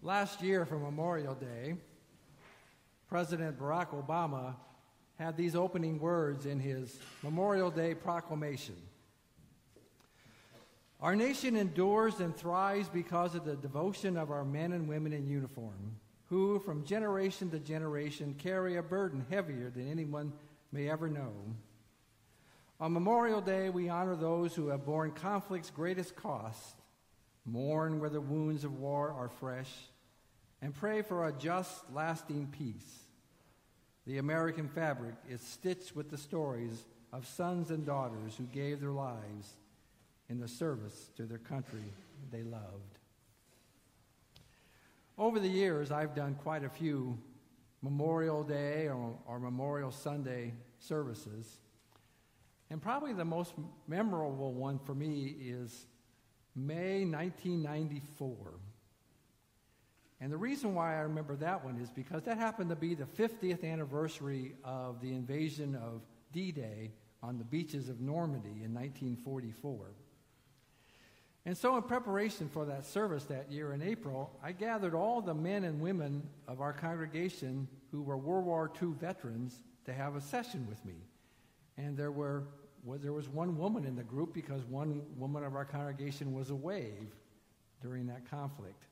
Last year for Memorial Day, President Barack Obama had these opening words in his Memorial Day proclamation. Our nation endures and thrives because of the devotion of our men and women in uniform, who from generation to generation carry a burden heavier than anyone may ever know. On Memorial Day, we honor those who have borne conflict's greatest cost, mourn where the wounds of war are fresh, and pray for a just, lasting peace. The American fabric is stitched with the stories of sons and daughters who gave their lives in the service to their country they loved. Over the years, I've done quite a few Memorial Day or Memorial Sunday services, and probably the most memorable one for me is May 1994. And the reason why I remember that one is because that happened to be the 50th anniversary of the invasion of D-Day on the beaches of Normandy in 1944. And so in preparation for that service that year in April, I gathered all the men and women of our congregation who were World War II veterans to have a session with me. And there was one woman in the group because one woman of our congregation was away during that conflict.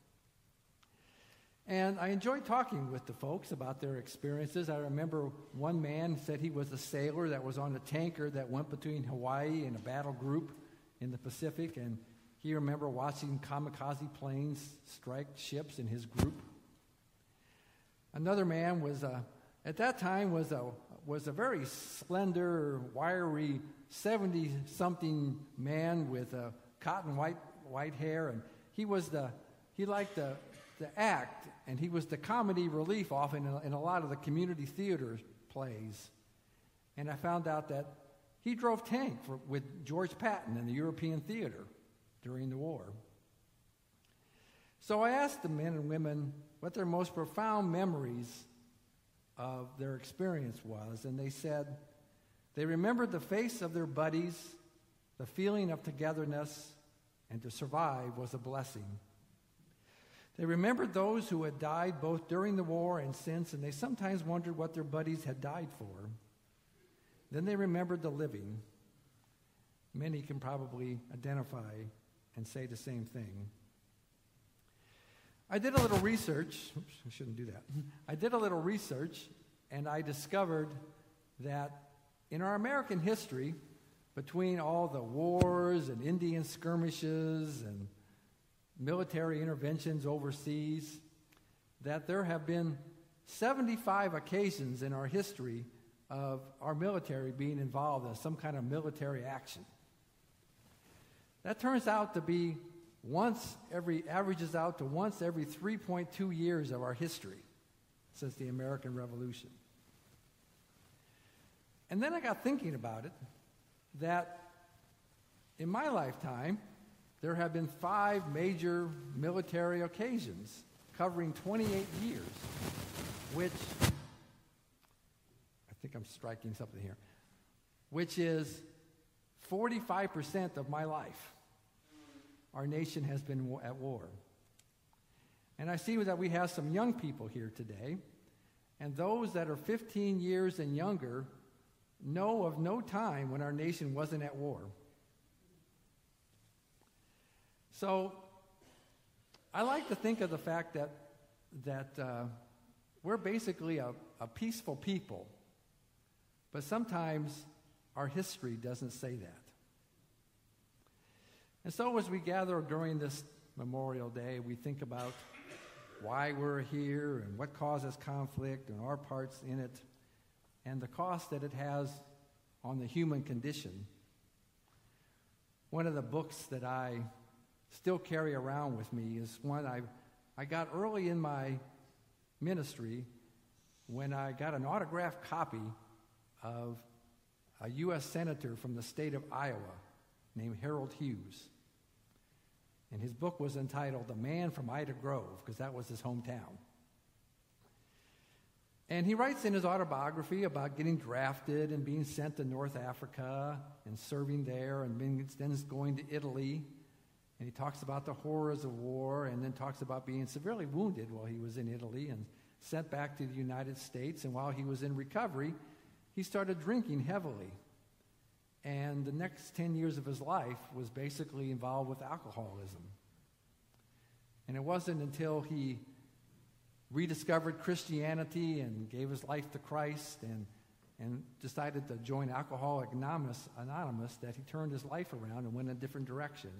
And I enjoyed talking with the folks about their experiences. I remember one man said he was a sailor that was on a tanker that went between Hawaii and a battle group in the Pacific, and he remembered watching kamikaze planes strike ships in his group. Another man was, at that time, was a very slender, wiry, 70-something man with cotton white hair, and he liked the act, and he was the comedy relief often in a lot of the community theater plays. And I found out that he drove tank with George Patton in the European theater during the war. So I asked the men and women what their most profound memories of their experience was, and they said they remembered the face of their buddies, the feeling of togetherness, and to survive was a blessing. They remembered those who had died both during the war and since, and they sometimes wondered what their buddies had died for. Then they remembered the living. Many can probably identify and say the same thing. I did a little research. Oops, I shouldn't do that. I did a little research, and I discovered that in our American history, between all the wars and Indian skirmishes and military interventions overseas, that there have been 75 occasions in our history of our military being involved in some kind of military action. That turns out to be averages out to once every 3.2 years of our history since the American Revolution. And then I got thinking about it, that in my lifetime, there have been 5 major military occasions covering 28 years, which, I think I'm striking something here, which is 45% of my life. Our nation has been at war. And I see that we have some young people here today, and those that are 15 years and younger know of no time when our nation wasn't at war. So I like to think of the fact that we're basically a peaceful people, but sometimes our history doesn't say that. And so as we gather during this Memorial Day, we think about why we're here and what causes conflict and our parts in it and the cost that it has on the human condition. One of the books that I still carry around with me is one I got early in my ministry when I got an autographed copy of a U.S. senator from the state of Iowa named Harold Hughes. And his book was entitled The Man from Ida Grove, because that was his hometown. And he writes in his autobiography about getting drafted and being sent to North Africa and serving there and then going to Italy And he talks about the horrors of war, and then talks about being severely wounded while he was in Italy and sent back to the United States. And while he was in recovery, he started drinking heavily. And the next 10 years of his life was basically involved with alcoholism. And it wasn't until he rediscovered Christianity and gave his life to Christ and decided to join Alcoholics Anonymous that he turned his life around and went in a different direction.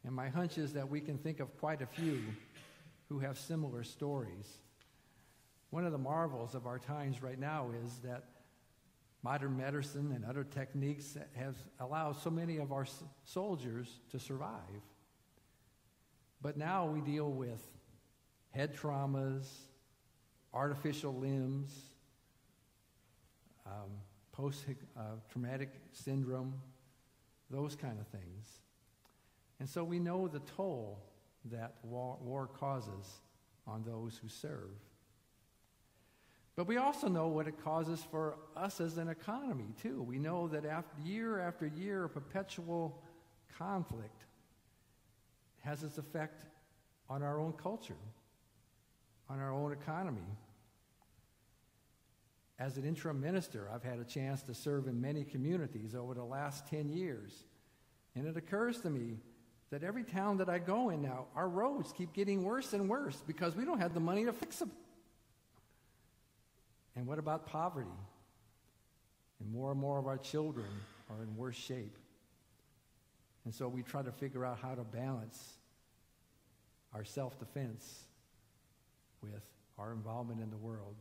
And my hunch is that we can think of quite a few who have similar stories. One of the marvels of our times right now is that modern medicine and other techniques have allowed so many of our soldiers to survive. But now we deal with head traumas, artificial limbs, post-traumatic syndrome, those kind of things. And so we know the toll that war causes on those who serve. But we also know what it causes for us as an economy, too. We know that year after year of perpetual conflict has its effect on our own culture, on our own economy. As an interim minister, I've had a chance to serve in many communities over the last 10 years. And it occurs to me that every town that I go in now, our roads keep getting worse and worse because we don't have the money to fix them. And what about poverty? And more of our children are in worse shape. And so we try to figure out how to balance our self-defense with our involvement in the world.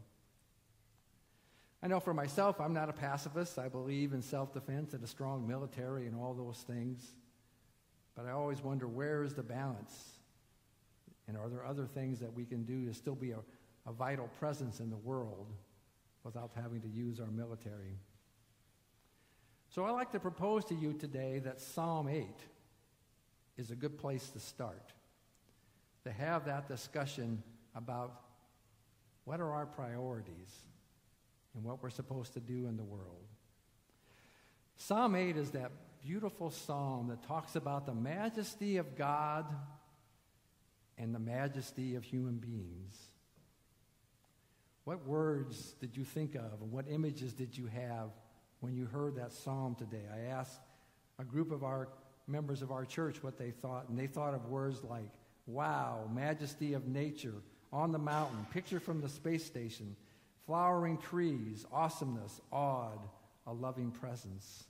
I know for myself, I'm not a pacifist. I believe in self-defense and a strong military and all those things. But I always wonder, where is the balance? And are there other things that we can do to still be a vital presence in the world without having to use our military? So I'd like to propose to you today that Psalm 8 is a good place to start, to have that discussion about what are our priorities and what we're supposed to do in the world. Psalm 8 is that beautiful psalm that talks about the majesty of God and the majesty of human beings. What words did you think of, and what images did you have when you heard that psalm today? I asked a group of our members of our church what they thought, and they thought of words like, wow, majesty of nature, on the mountain, picture from the space station, flowering trees, awesomeness, awed, a loving presence.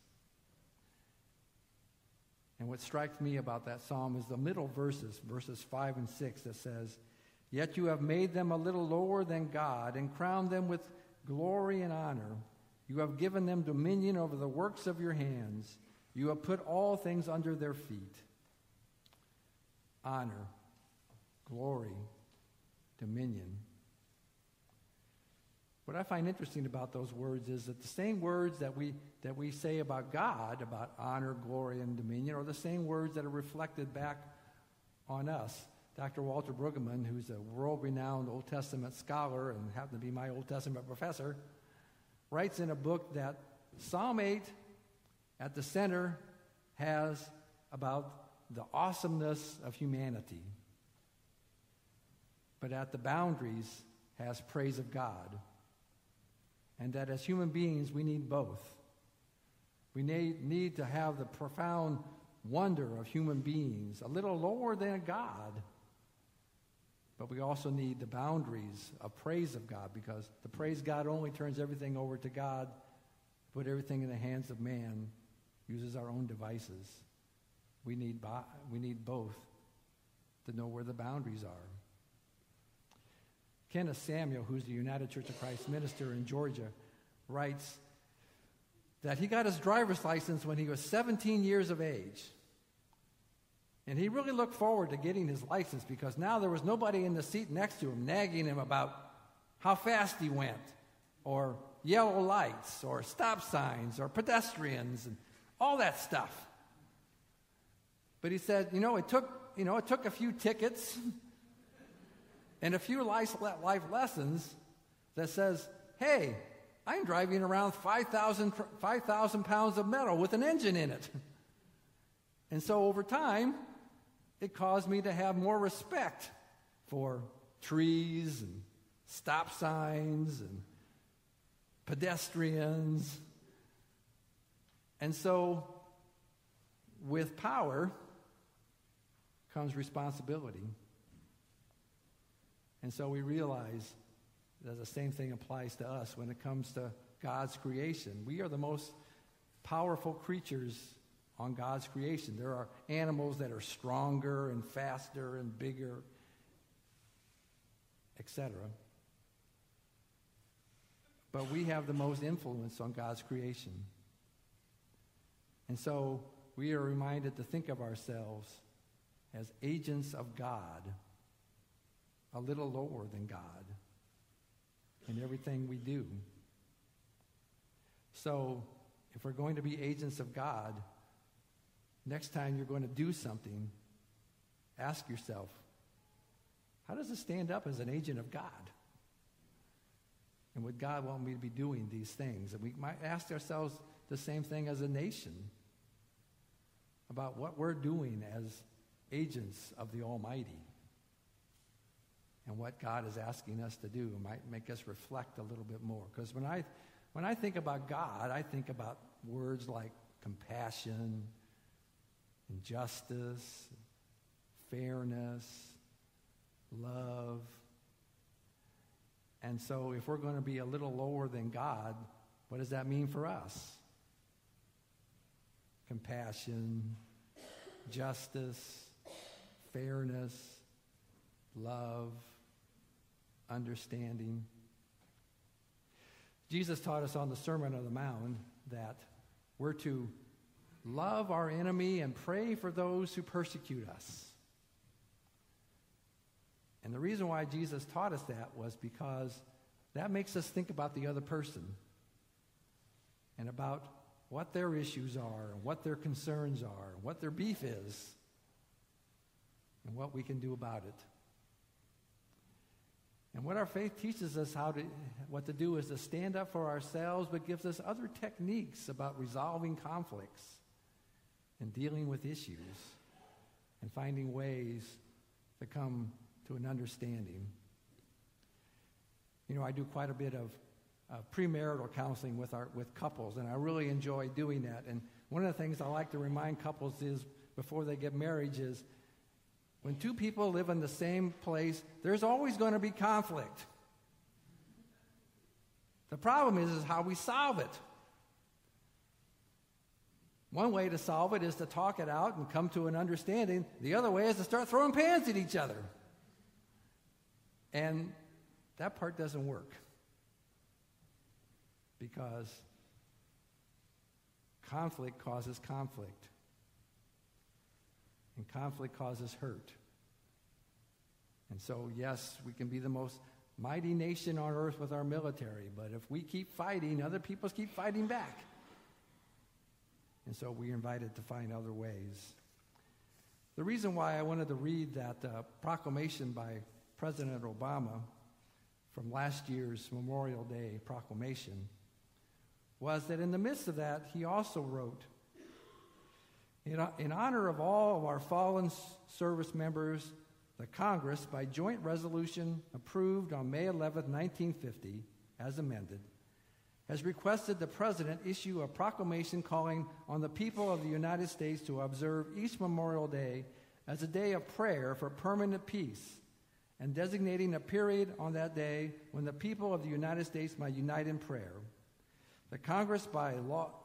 And what strikes me about that psalm is the middle verses 5 and 6, that says, yet you have made them a little lower than God and crowned them with glory and honor. You have given them dominion over the works of your hands. You have put all things under their feet. Honor, glory, dominion. What I find interesting about those words is that the same words that we say about God, about honor, glory, and dominion, are the same words that are reflected back on us. Dr. Walter Brueggemann, who's a world-renowned Old Testament scholar and happened to be my Old Testament professor, writes in a book that Psalm 8 at the center has about the awesomeness of humanity, but at the boundaries has praise of God. And that as human beings, we need both. We need to have the profound wonder of human beings, a little lower than God. But we also need the boundaries of praise of God, because the praise God only turns everything over to God, put everything in the hands of man, uses our own devices. We need both to know where the boundaries are. Kenneth Samuel, who's the United Church of Christ minister in Georgia, writes that he got his driver's license when he was 17 years of age. And he really looked forward to getting his license because now there was nobody in the seat next to him nagging him about how fast he went, or yellow lights, or stop signs, or pedestrians, and all that stuff. But he said, it took a few tickets and a few life lessons that says, hey, I'm driving around 5,000 pounds of metal with an engine in it. And so over time, It caused me to have more respect for trees and stop signs and pedestrians. And so, with power comes responsibility. And so we realize that the same thing applies to us when it comes to God's creation. We are the most powerful creatures on God's creation. There are animals that are stronger and faster and bigger, etc. But we have the most influence on God's creation. And so we are reminded to think of ourselves as agents of God, a little lower than God in everything we do. So if we're going to be agents of God, next time you're going to do something, ask yourself, how does it stand up as an agent of God? And would God want me to be doing these things? And we might ask ourselves the same thing as a nation about what we're doing as agents of the Almighty and what God is asking us to do. It might make us reflect a little bit more. Because when I think about God, I think about words like compassion and justice, fairness, love. And so if we're going to be a little lower than God, what does that mean for us? Compassion, justice, fairness, love, understanding. Jesus taught us on the Sermon on the Mount that we're to love our enemy and pray for those who persecute us. And the reason why Jesus taught us that was because that makes us think about the other person and about what their issues are and what their concerns are, and what their beef is, and what we can do about it. And what our faith teaches us what to do is to stand up for ourselves, but gives us other techniques about resolving conflicts and dealing with issues and finding ways to come to an understanding. You know, I do quite a bit of premarital counseling with couples, and I really enjoy doing that. And one of the things I like to remind couples is, before they get married, is when two people live in the same place, there's always going to be conflict. The problem is how we solve it. One way to solve it is to talk it out and come to an understanding. The other way is to start throwing pans at each other. And that part doesn't work, because conflict causes conflict, and conflict causes hurt. And so, yes, we can be the most mighty nation on earth with our military, but if we keep fighting, other people keep fighting back. And so we're invited to find other ways. The reason why I wanted to read that proclamation by President Obama from last year's Memorial Day proclamation was that in the midst of that, he also wrote, in honor of all of our fallen service members, the Congress, by joint resolution approved on May 11, 1950, as amended, has requested the President issue a proclamation calling on the people of the United States to observe each Memorial Day as a day of prayer for permanent peace, and designating a period on that day when the people of the United States might unite in prayer. The Congress, by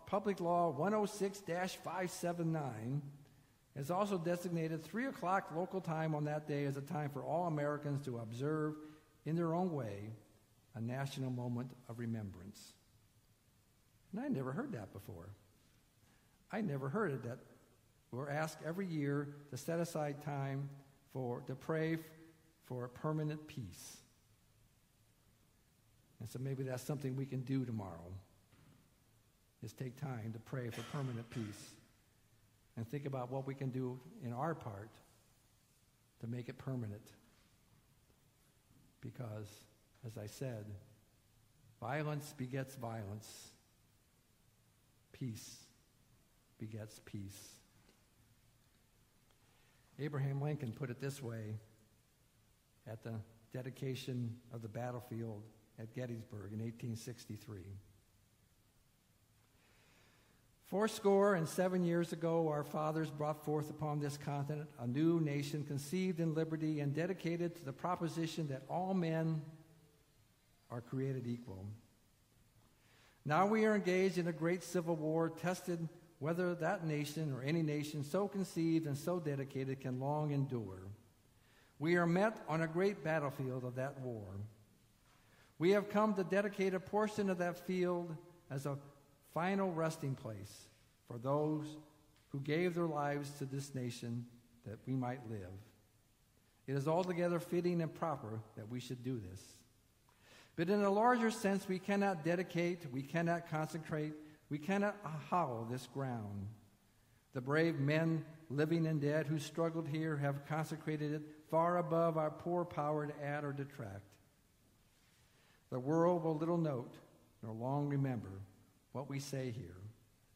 Public Law 106-579, has also designated 3 o'clock local time on that day as a time for all Americans to observe, in their own way, a national moment of remembrance. And I never heard that before. I never heard it that we're asked every year to set aside time to pray for a permanent peace. And so maybe that's something we can do tomorrow, is take time to pray for permanent peace and think about what we can do in our part to make it permanent. Because, as I said, violence begets violence. Peace begets peace. Abraham Lincoln put it this way at the dedication of the battlefield at Gettysburg in 1863. 87 years ago, our fathers brought forth upon this continent a new nation conceived in liberty and dedicated to the proposition that all men are created equal. Now we are engaged in a great civil war, tested whether that nation or any nation so conceived and so dedicated can long endure. We are met on a great battlefield of that war. We have come to dedicate a portion of that field as a final resting place for those who gave their lives to this nation that we might live. It is altogether fitting and proper that we should do this. But in a larger sense, we cannot dedicate, we cannot consecrate, we cannot hallow this ground. The brave men, living and dead, who struggled here have consecrated it far above our poor power to add or detract. The world will little note nor long remember what we say here,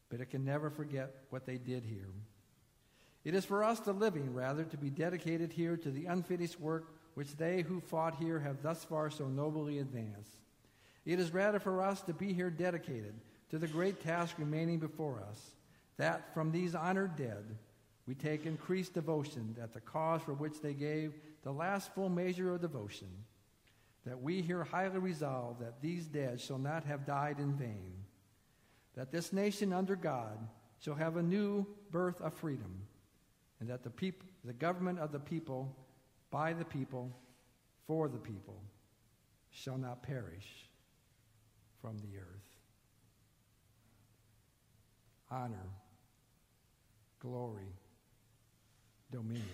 but it can never forget what they did here. It is for us, the living, rather, to be dedicated here to the unfinished work which they who fought here have thus far so nobly advanced. It is rather for us to be here dedicated to the great task remaining before us, that from these honored dead we take increased devotion at the cause for which they gave the last full measure of devotion, that we here highly resolve that these dead shall not have died in vain, that this nation under God shall have a new birth of freedom, and that the government of the people, by the people, for the people, shall not perish from the earth. Honor, glory, dominion